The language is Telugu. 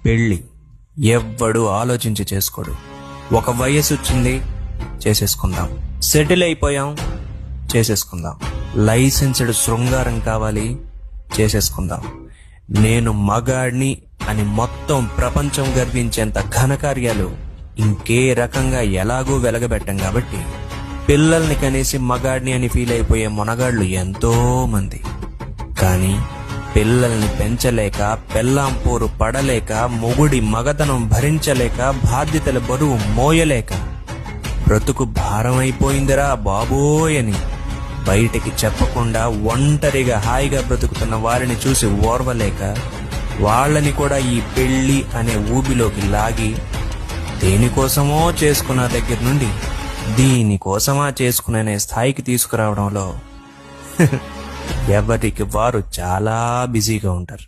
పెళ్ళి ఎవ్వడు ఆలోచించి చేసుకోడు. ఒక వయసు వచ్చింది, చేసేసుకుందాం. సెటిల్ అయిపోయాం, చేసేసుకుందాం. లైసెన్స్డ్ శృంగారం కావాలి, చేసేసుకుందాం. నేను మగాడిని అని మొత్తం ప్రపంచం గర్వించేంత ఘనకార్యాలు ఇంకే రకంగా ఎలాగూ వెలగబెట్టం కాబట్టి పిల్లల్ని కనేసి మగాడిని అని ఫీల్ అయిపోయే మొనగాళ్లు ఎంతో మంది. కానీ పిల్లల్ని పెంచలేక, పెళ్ళాం పోరు పడలేక, మొగుడి మగతనం భరించలేక, బాధ్యతల బరువు మోయలేక బ్రతుకు భారం అయిపోయిందిరా బాబోయ్ అని బయటికి చెప్పకుండా ఒంటరిగా హాయిగా బ్రతుకుతున్న వారిని చూసి ఓర్వలేక వాళ్ళని కూడా ఈ పెళ్లి అనే ఊబిలోకి లాగి దేనికోసమో చేసుకున్న దగ్గర నుండి దీనికోసమా చేసుకునే స్థాయికి తీసుకురావడంలో ఎవరికి వారు చాలా బిజీగా ఉంటారు.